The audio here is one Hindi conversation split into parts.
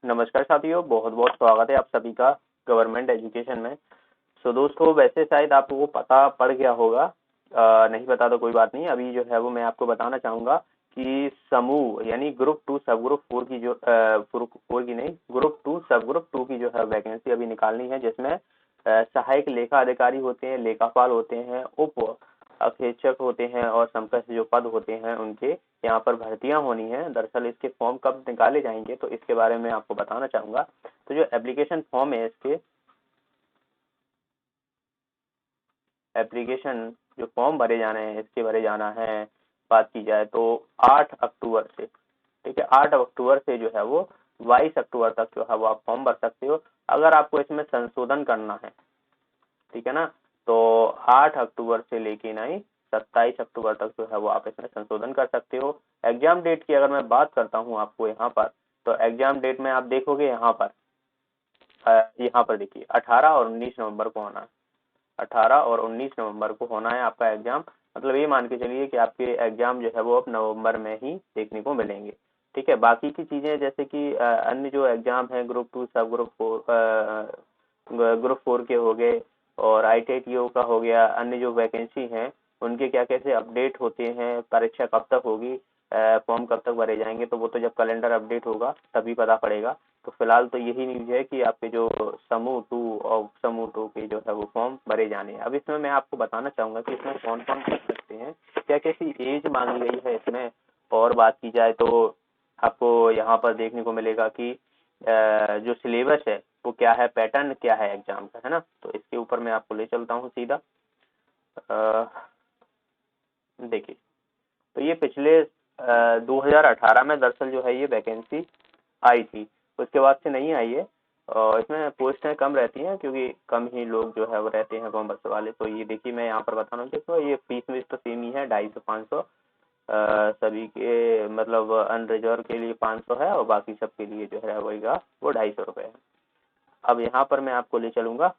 नमस्कार साथियों, बहुत बहुत स्वागत है आप सभी का गवर्नमेंट एजुकेशन में। दोस्तों, वैसे शायद आपको पता पड़ गया होगा, नहीं पता तो कोई बात नहीं। अभी जो है वो मैं आपको बताना चाहूँगा कि समूह यानी ग्रुप 2 सब ग्रुप 4 की जो फोर की नहीं, ग्रुप 2 सब ग्रुप 2 की जो है वैकेंसी अभी निकालनी है, जिसमें सहायक लेखा अधिकारी होते हैं, लेखापाल होते हैं, उप अधीक्षक होते हैं और समकक्ष जो पद होते हैं उनके यहाँ पर भर्तियां होनी है। दरअसल इसके फॉर्म कब निकाले जाएंगे तो इसके बारे में आपको बताना चाहूंगा। तो जो एप्लीकेशन फॉर्म है, इसके एप्लीकेशन जो फॉर्म भरे जाने हैं, इसके भरे जाना है, बात की जाए तो 8 अक्टूबर से, ठीक है, 8 अक्टूबर से जो है वो 22 अक्टूबर तक जो है वो आप फॉर्म भर सकते हो। अगर आपको इसमें संशोधन करना है, ठीक है ना, तो 8 अक्टूबर से लेके नहीं 27 अक्टूबर तक जो है वो आप इसमें संशोधन कर सकते हो। एग्जाम डेट की अगर मैं बात करता हूँ आपको यहाँ पर, तो एग्जाम डेट में आप देखोगे यहाँ पर देखिए 18 और 19 नवंबर को होना है। 18 और 19 नवंबर को होना है आपका एग्जाम। मतलब ये मान के चलिए कि आपके एग्जाम जो है वो अब नवंबर में ही देखने को मिलेंगे। ठीक है, बाकी की चीजें जैसे कि अन्य जो एग्जाम है ग्रुप 2 सब ग्रुप 4 के हो गए और ITITO का हो गया, अन्य जो वैकेंसी हैं उनके क्या कैसे अपडेट होते हैं, परीक्षा कब तक होगी, फॉर्म कब तक भरे जाएंगे, तो वो तो जब कैलेंडर अपडेट होगा तभी पता पड़ेगा। तो फिलहाल तो यही न्यूज है कि आपके जो समूह 2 और समूह 2 के जो है वो फॉर्म भरे जाने हैं। अब इसमें मैं आपको बताना चाहूंगा कि इसमें कौन कौन कर सकते हैं, क्या कैसी एज मांगी गई है इसमें। और बात की जाए तो आपको यहाँ पर देखने को मिलेगा कि जो सिलेबस है वो क्या है, पैटर्न क्या है एग्जाम का, है ना। तो इसके ऊपर मैं आपको ले चलता हूँ सीधा। देखिए, तो ये पिछले 2018 में दरअसल जो है ये वैकेंसी आई थी, उसके बाद से नहीं आई है। और इसमें पोस्टें कम रहती हैं क्योंकि कम ही लोग जो है वो रहते हैं कॉमर्स वाले। तो ये देखिए मैं यहाँ पर बताना हूँ तो ये फीस में तो सेम ही है, 250-500 सभी के, मतलब अनरिजर्व के लिए 500 है और बाकी सबके लिए जो है वो 250 रुपये है। अब यहाँ पर मैं आपको ले चलूंगा,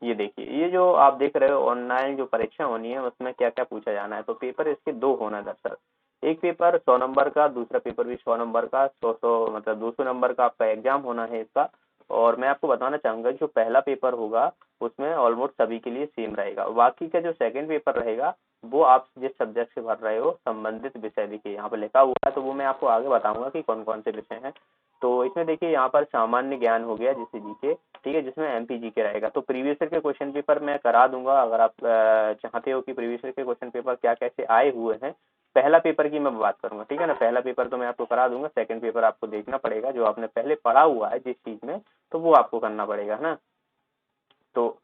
ये देखिए, ये जो आप देख रहे हो ऑनलाइन जो परीक्षा होनी है उसमें क्या क्या पूछा जाना है। तो पेपर इसके 2 होना है दरअसल। एक पेपर 100 नंबर का, दूसरा पेपर भी 100 नंबर का, 100 मतलब 200 नंबर का आपका एग्जाम होना है इसका। और मैं आपको बताना चाहूंगा जो पहला पेपर होगा उसमें ऑलमोस्ट सभी के लिए सेम रहेगा। बाकी का जो सेकंड पेपर रहेगा वो आप जिस सब्जेक्ट से भर रहे हो संबंधित विषय, देखिए यहाँ पर लिखा हुआ है, तो वो मैं आपको आगे बताऊंगा कि कौन कौन से विषय हैं। तो इसमें देखिए यहाँ पर सामान्य ज्ञान हो गया जैसे जीके, ठीक है, जिसमें MPG के रहेगा। तो प्रीवियस ईयर के क्वेश्चन पेपर मैं करा दूंगा अगर आप चाहते हो कि प्रीवियस ईयर के क्वेश्चन पेपर क्या कैसे आए हुए हैं। पहला पेपर की मैं बात करूंगा, ठीक है ना, पहला पेपर तो मैं आपको करा दूंगा, सेकंड पेपर आपको देखना पड़ेगा, जो आपने पहले पढ़ा हुआ है जिस चीज में तो वो आपको करना पड़ेगा, है ना। तो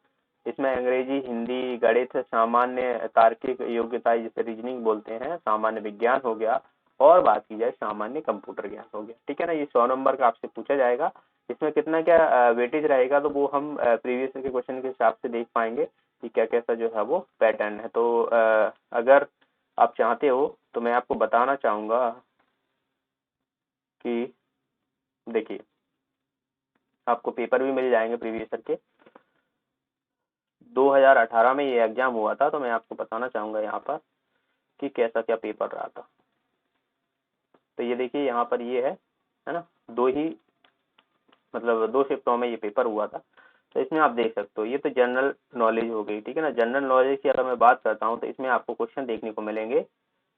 इसमें अंग्रेजी, हिंदी, गणित, सामान्य तार्किक योग्यता जिसे रीजनिंग बोलते हैं, सामान्य विज्ञान हो गया, और बात की जाए सामान्य कंप्यूटर ज्ञान हो गया, ठीक है ना। ये 100 नंबर का आपसे पूछा जाएगा। इसमें कितना क्या वेटेज रहेगा तो वो हम प्रीवियस के क्वेश्चन के हिसाब से देख पाएंगे कि क्या कैसा जो है वो पैटर्न है। तो अगर आप चाहते हो तो मैं आपको बताना चाहूंगा कि देखिए आपको पेपर भी मिल जाएंगे प्रीवियस के। 2018 में ये एग्जाम हुआ था, तो मैं आपको बताना चाहूंगा यहाँ पर कि कैसा क्या पेपर रहा था। तो ये देखिए यहाँ पर ये है ना, दो ही मतलब 2 शिफ्टों में ये पेपर हुआ था। तो इसमें आप देख सकते हो, ये तो जनरल नॉलेज हो गई, ठीक है ना। जनरल नॉलेज की अगर मैं बात करता हूँ तो इसमें आपको क्वेश्चन देखने को मिलेंगे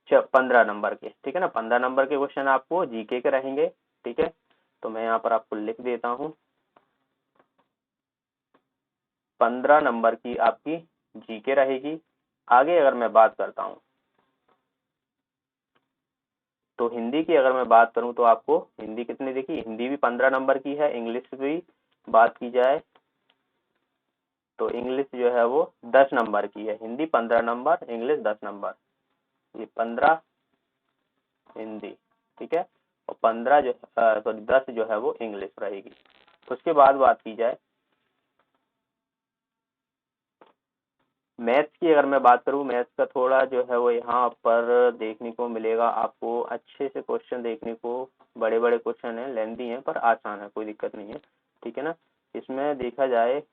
15 नंबर के, ठीक है ना। 15 नंबर के क्वेश्चन आपको जीके के रहेंगे, ठीक है। तो मैं यहाँ पर आपको लिख देता हूँ, 15 नंबर की आपकी जीके रहेगी। आगे अगर मैं बात करता हूँ तो हिंदी की अगर मैं बात करूं तो आपको हिंदी कितनी, देखिए हिंदी भी 15 नंबर की है, इंग्लिश भी बात की जाए तो इंग्लिश जो है वो 10 नंबर की है। हिंदी 15 नंबर, इंग्लिश 10 नंबर, ये 15 हिंदी, ठीक है, और 15 जो सॉरी 10 जो है वो इंग्लिश रहेगी। उसके बाद बात की जाए मैथ्स की, अगर मैं बात करूं मैथ्स का थोड़ा जो है वो यहाँ पर देखने को मिलेगा आपको अच्छे से क्वेश्चन देखने को, बड़े बड़े क्वेश्चन है, लेंदी है पर आसान है, कोई दिक्कत नहीं है, ठीक है ना। इसमें देखा जाए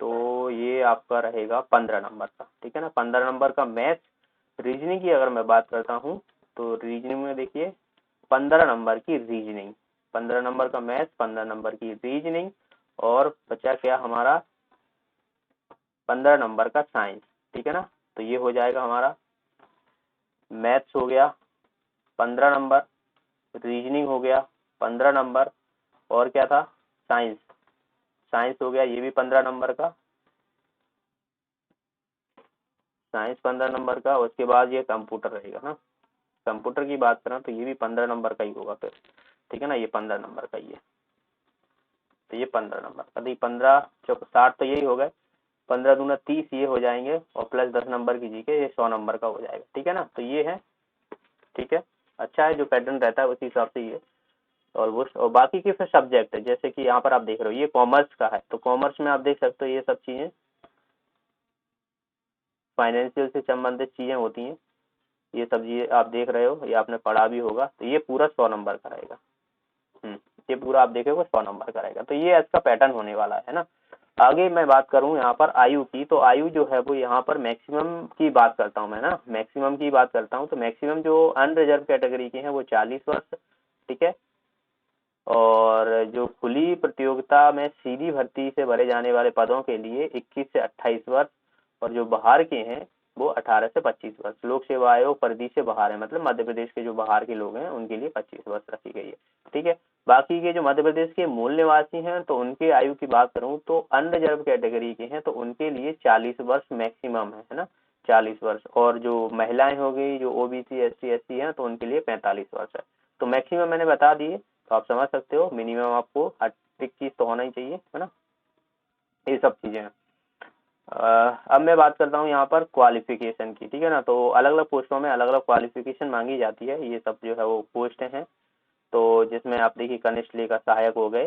तो ये आपका रहेगा 15 नंबर का, ठीक है ना, 15 नंबर का मैथ्स। रीजनिंग की अगर मैं बात करता हूँ तो रीजनिंग में देखिए 15 नंबर की रीजनिंग, 15 नंबर का मैथ्स, 15 नंबर की रीजनिंग, और बचा क्या हमारा 15 नंबर का साइंस। ठीक है ना, तो ये हो जाएगा हमारा मैथ्स हो गया 15 नंबर, रीजनिंग हो गया 15 नंबर, और क्या था साइंस, साइंस हो गया ये भी 15 नंबर का, साइंस 15 नंबर का। उसके बाद ये कंप्यूटर रहेगा ना, कंप्यूटर की बात करें तो ये भी 15 नंबर का ही होगा फिर। ठीक है ना, ये 15 नंबर का ही है, तो ये 15 नंबर का, तो 15 चौक 60 तो यही हो गए, 15 दूना 30 ये हो जाएंगे, और प्लस 10 नंबर की जीके, ये 100 नंबर का हो जाएगा। ठीक है ना, तो ये है। ठीक है, अच्छा है, जो पैटर्न रहता है उसी हिसाब से ये ऑलमोस्ट। और बाकी के फिर सब्जेक्ट है, जैसे कि यहाँ पर आप देख रहे हो ये कॉमर्स का है, तो कॉमर्स में आप देख सकते हो ये सब चीजें फाइनेंशियल से संबंधित चीजें होती हैं, ये सब ये आप देख रहे हो, ये आपने पढ़ा भी होगा, तो ये पूरा 100 नंबर का रहेगा। ये पूरा आप देखेगा 100 नंबर का रहेगा, तो ये इसका पैटर्न होने वाला है ना। आगे मैं बात करूं यहाँ पर आयु की, तो आयु जो है वो यहाँ पर मैक्सिमम की बात करता हूँ मैं ना, मैक्सिमम की बात करता हूँ, तो मैक्सिमम जो अनरिजर्व कैटेगरी के हैं वो 40 वर्ष। ठीक है, और जो खुली प्रतियोगिता में सीधी भर्ती से भरे जाने वाले पदों के लिए 21 से 28 वर्ष, और जो बाहर के हैं वो 18 से 25 वर्ष। लोक सेवा आयोग परिधि से बाहर है, मतलब मध्य प्रदेश के जो बाहर के लोग हैं उनके लिए 25 वर्ष रखी गई है। ठीक है, बाकी के जो मध्य प्रदेश के मूल निवासी हैं तो उनके आयु की बात करूं तो अनरिजर्व कैटेगरी के हैं, तो उनके लिए 40 वर्ष मैक्सिमम है ना, 40 वर्ष। और जो महिलाएं हो गई, जो ओबीसी एससी एससी हैं, तो उनके लिए 45 वर्ष है। तो मैक्सिमम मैंने बता दिए, तो आप समझ सकते हो मिनिमम आपको 21 तो होना ही चाहिए, है ना, ये सब चीजें हैं। अब मैं बात करता हूँ यहाँ पर क्वालिफिकेशन की। ठीक है ना, तो अलग अलग पोस्टों में अलग अलग क्वालिफिकेशन मांगी जाती है, ये सब जो है वो पोस्ट हैं। तो जिसमें आप देखिए कनिष्ठ लेखा सहायक हो गए,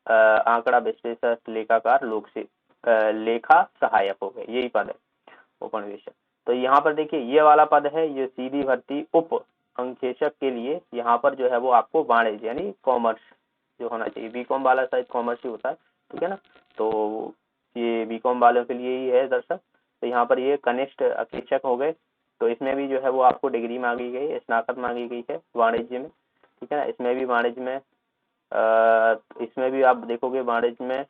आंकड़ा विश्लेषक, लेखाकार, लोक से लेखा सहायक हो गए, यही पद है उपनिवेशक। तो यहाँ पर देखिए ये वाला पद है, ये सीधी भर्ती उप अंकेशक के लिए यहाँ पर जो है वो आपको वाणिज्य यानी कॉमर्स जो होना चाहिए, बीकॉम वाला शायद कॉमर्स ही होता है। ठीक है ना, तो ये बीकॉम वालों के लिए ही है दर्शक। तो यहाँ पर ये कनिष्ठ अंकेशक हो गए, तो इसमें भी जो है वो आपको डिग्री मांगी गई, स्नातक मांगी गई है वाणिज्य में। ठीक है ना, इसमें भी वाणिज्य में इसमें भी आप देखोगे वाणिज्य में,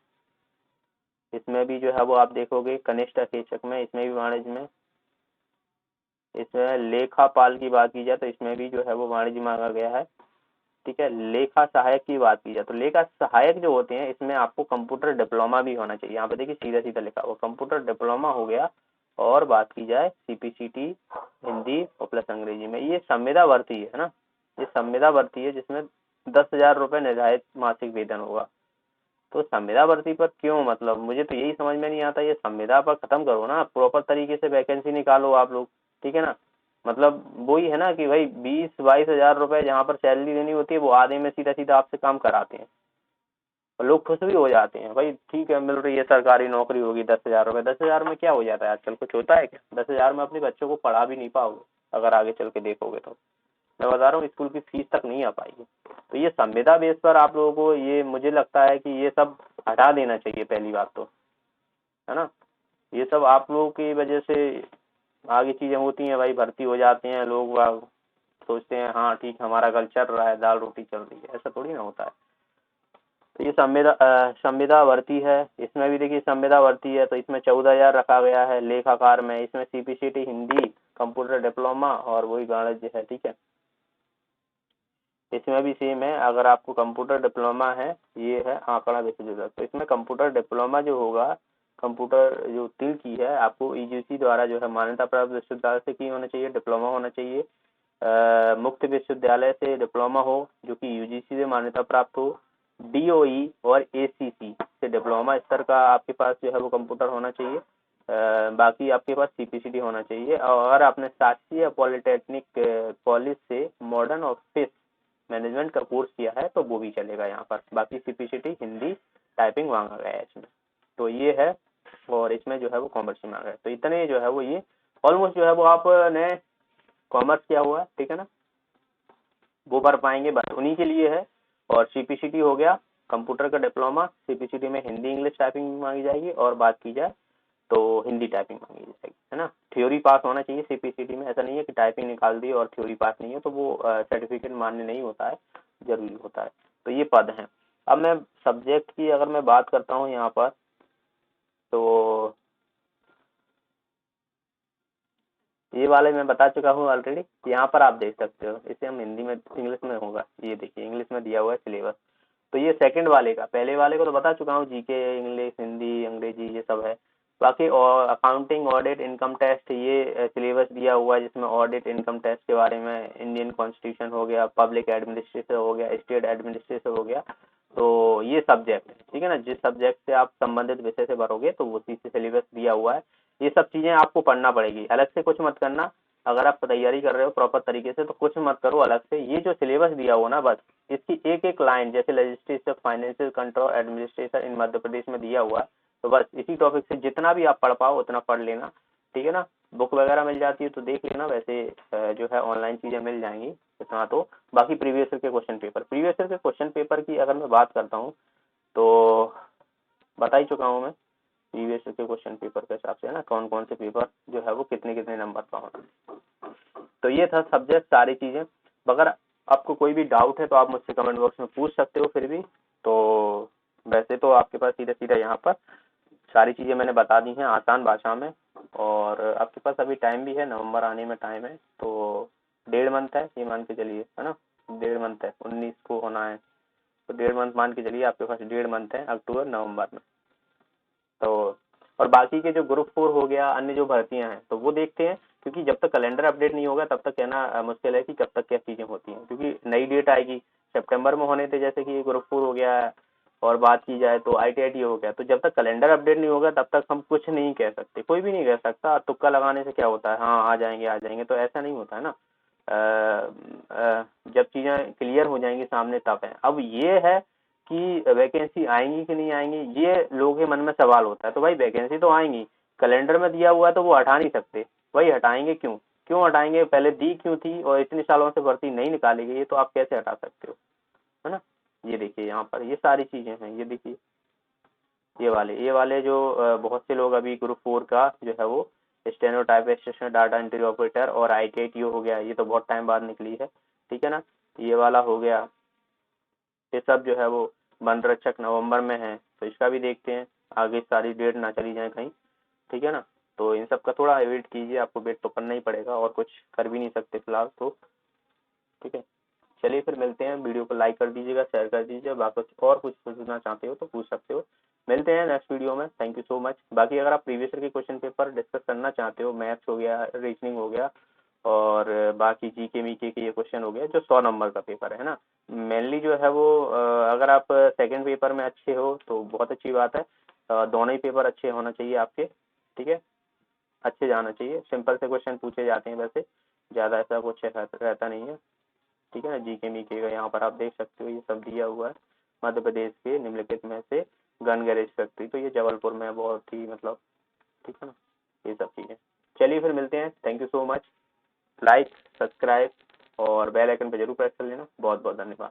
इसमें भी जो है वो आप देखोगे कनिष्ठ अंकेशक में, इसमें भी वाणिज्य में, इसमें लेखापाल की बात की जाए तो इसमें भी जो है वो वाणिज्य मांगा गया है। ठीक है, लेखा सहायक की बात की जाए तो लेखा सहायक जो होते हैं इसमें आपको कंप्यूटर डिप्लोमा भी होना चाहिए। यहाँ पे देखिए सीधा सीधा लिखा हुआ कंप्यूटर डिप्लोमा हो गया। और बात की जाए सीपीसीटी हिंदी और प्लस अंग्रेजी में, ये संविदा भर्ती है ना, ये संविदा भर्ती है जिसमें 10,000 रुपये निर्धारित मासिक वेतन होगा। तो संविदा भर्ती पर क्यों, मतलब मुझे तो यही समझ में नहीं आता, ये संविदा पर खत्म करो ना, प्रॉपर तरीके से वैकेंसी निकालो आप लोग। ठीक है ना, मतलब वही है ना कि भाई 20-22 हजार रुपए जहाँ पर सैलरी देनी होती है वो आधे में सीधा सीधा आपसे काम कराते हैं, और लोग खुश भी हो जाते हैं, भाई ठीक है मिल रही है सरकारी नौकरी होगी 10,000 रुपये, 10,000 में क्या हो जाता है आजकल, कुछ होता है क्या? 10,000 में अपने बच्चों को पढ़ा भी नहीं पाओगे अगर आगे चल के देखोगे तो। मैं बता रहा हूँ स्कूल की फीस तक नहीं आ पाएगी। तो ये संविदा बेस पर आप लोगों को ये मुझे लगता है कि ये सब हटा देना चाहिए पहली बात तो, है ना। ये सब आप लोगों की वजह से आगे चीजें होती हैं, भाई भर्ती हो जाते हैं लोग सोचते हैं हाँ ठीक हमारा घर चल रहा है, दाल रोटी चल रही है, ऐसा थोड़ी ना होता है। तो ये संविदा भर्ती है, इसमें भी देखिए संविदा भर्ती है, तो इसमें 14,000 रखा गया है लेखाकार में, इसमें सीपीसीटी हिंदी, कंप्यूटर डिप्लोमा और वही वाणिज्य है। ठीक है, इसमें भी सेम है, अगर आपको कंप्यूटर डिप्लोमा है, ये है आंकड़ा विश्लेषक, तो इसमें कंप्यूटर डिप्लोमा जो होगा, कंप्यूटर जो उत्तीर्ण की है आपको ईजीसी द्वारा जो है मान्यता प्राप्त विश्वविद्यालय से की होना चाहिए, डिप्लोमा होना चाहिए, मुक्त विश्वविद्यालय से डिप्लोमा हो जो कि यूजीसी से मान्यता प्राप्त हो, डीओई और एसीसी से डिप्लोमा स्तर का आपके पास जो है वो कंप्यूटर होना चाहिए, बाकी आपके पास सीपीसीटी होना चाहिए, और आपने साक्षी या पॉलिटेक्निक कॉलेज से मॉडर्न ऑफिस मैनेजमेंट का कोर्स किया है तो वो भी चलेगा यहाँ पर। बाकी सीपीसीटी हिंदी टाइपिंग मांगा गया है इसमें, तो ये है, और इसमें जो है वो कॉमर्स मांगा है। तो इतने जो है वो ये ऑलमोस्ट जो है वो आपने कॉमर्स किया हुआ है, ठीक है ना, वो भर पाएंगे, बस उन्हीं के लिए है। और सीपीसीटी हो गया कंप्यूटर का डिप्लोमा, सीपीसीटी में हिंदी इंग्लिश टाइपिंग मांगी जाएगी, और बात की जाए तो हिंदी टाइपिंग मांगी जाएगी, है ना। थ्योरी पास होना चाहिए सीपीसीटी में, ऐसा नहीं है कि टाइपिंग निकाल दी और थ्योरी पास नहीं है तो वो सर्टिफिकेट मान्य नहीं होता है, जरूरी होता है। तो ये पद हैं। अब मैं सब्जेक्ट की अगर मैं बात करता हूँ यहाँ पर, तो ये वाले मैं बता चुका हूँ ऑलरेडी। यहाँ पर आप देख सकते हो, इसे हम हिंदी में इंग्लिश में होगा, ये देखिए इंग्लिश में दिया हुआ है सिलेबस। तो ये सेकंड वाले का, पहले वाले को तो बता चुका हूँ, जीके, इंग्लिश, हिंदी, अंग्रेजी ये सब है। बाकी और अकाउंटिंग, ऑडिट, इनकम टैक्स, ये सिलेबस दिया हुआ है, जिसमें ऑडिट, इनकम टैक्स के बारे में, इंडियन कॉन्स्टिट्यूशन हो गया, पब्लिक एडमिनिस्ट्रेशन हो गया, स्टेट एडमिनिस्ट्रेशन हो गया। तो ये सब्जेक्ट है, ठीक है ना, जिस सब्जेक्ट से आप संबंधित विषय से भरोगे तो उसी से सिलेबस दिया हुआ है। ये सब चीजें आपको पढ़ना पड़ेगी, अलग से कुछ मत करना। अगर आप तैयारी कर रहे हो प्रॉपर तरीके से तो कुछ मत करो अलग से, ये जो सिलेबस दिया हुआ ना, बस इसकी एक एक लाइन, जैसे legislative, financial control, administration in Madhya Pradesh में दिया हुआ है, तो बस इसी टॉपिक से जितना भी आप पढ़ पाओ उतना पढ़ लेना, ठीक है ना। बुक वगैरह मिल जाती है तो देख लेना, वैसे जो है ऑनलाइन चीजें मिल जाएंगी इतना तो। बाकी प्रीवियस ईयर के क्वेश्चन पेपर, प्रीवियस ईयर के क्वेश्चन पेपर की अगर मैं बात करता हूँ तो बता ही चुका हूँ मैं प्रीवियस ईयर के क्वेश्चन पेपर के हिसाब से, है ना, कौन कौन से पेपर जो है वो कितने कितने नंबर का होना। तो ये था सब्जेक्ट, सारी चीजें। अगर आपको कोई भी डाउट है तो आप मुझसे कमेंट बॉक्स में पूछ सकते हो फिर भी। तो वैसे तो आपके पास सीधा सीधा यहाँ पर सारी चीजें मैंने बता दी हैं आसान भाषा में। और आपके पास अभी टाइम भी है, नवंबर आने में टाइम है, तो 1.5 मंथ है, ये मान के चलिए, है ना, 1.5 मंथ है, 19 को होना है, तो 1.5 मंथ मान के चलिए आपके पास 1.5 मंथ है, अक्टूबर नवंबर में। तो और बाकी के जो ग्रुप 4 हो गया, अन्य जो भर्तियां हैं तो वो देखते हैं, क्योंकि जब तक कैलेंडर अपडेट नहीं होगा तब तक कहना मुश्किल है कि कब तक क्या चीजें होती हैं, क्योंकि नई डेट आएगी। सितंबर में होने थे जैसे कि ग्रुप 4 हो गया, और बात की जाए तो ITIT हो गया। तो जब तक कैलेंडर अपडेट नहीं होगा तब तक हम कुछ नहीं कह सकते, कोई भी नहीं कह सकता। तुक्का लगाने से क्या होता है, हाँ आ जाएंगे आ जाएंगे, तो ऐसा नहीं होता है ना। जब चीजें क्लियर हो जाएंगी सामने तब है। अब ये है कि वैकेंसी आएंगी कि नहीं आएंगी, ये लोगों के मन में सवाल होता है। तो भाई वैकेंसी तो आएंगी, कैलेंडर में दिया हुआ है तो वो हटा नहीं सकते। भाई हटाएंगे क्यों, क्यों हटाएंगे, पहले दी क्यों थी और इतने सालों से भर्ती नहीं निकाली गई है, तो आप कैसे हटा सकते हो, है ना। ये देखिए यहाँ पर ये सारी चीजें हैं, ये देखिए ये वाले जो बहुत से लोग अभी ग्रुप 4 का जो है वो steno typist, data entry operator और ITIT हो गया, ये तो बहुत टाइम बाद निकली है, ठीक है ना। ये वाला हो गया, ये सब जो है वो वन रक्षक नवंबर में है, तो इसका भी देखते हैं, आगे सारी डेट ना चली जाए कहीं, ठीक है ना। तो इन सब का थोड़ा वेट कीजिए, आपको वेट तो करना ही पड़ेगा, और कुछ कर भी नहीं सकते फिलहाल तो, ठीक है। चलिए फिर मिलते हैं, वीडियो को लाइक कर दीजिएगा, शेयर कर दीजिए, बाकी और कुछ पूछना चाहते हो तो पूछ सकते हो। मिलते हैं नेक्स्ट वीडियो में, थैंक यू सो मच। बाकी अगर आप प्रीवियस ईयर के क्वेश्चन पेपर डिस्कस करना चाहते हो, मैथ्स हो गया, रीजनिंग हो गया, और बाकी जीके मीके के ये क्वेश्चन हो गया जो 100 नंबर का पेपर है ना, मेनली जो है वो अगर आप सेकंड पेपर में अच्छे हो तो बहुत अच्छी बात है। दोनों ही पेपर अच्छे होना चाहिए आपके, ठीक है, अच्छे जाना चाहिए। सिंपल से क्वेश्चन पूछे जाते हैं वैसे, ज़्यादा ऐसा कुछ रहता नहीं है, ठीक है ना। जीके मीके का यहाँ पर आप देख सकते हो, ये सब दिया हुआ है। मध्य प्रदेश के निम्नलिखित में से गन गैरेज फैक्ट्री, तो ये जबलपुर में बहुत ही मतलब, ठीक है ना, ये सब चीज़ें। चलिए फिर मिलते हैं, thank you so much. Like, subscribe और बेल आइकन पे जरूर प्रेस कर लेना। बहुत बहुत धन्यवाद।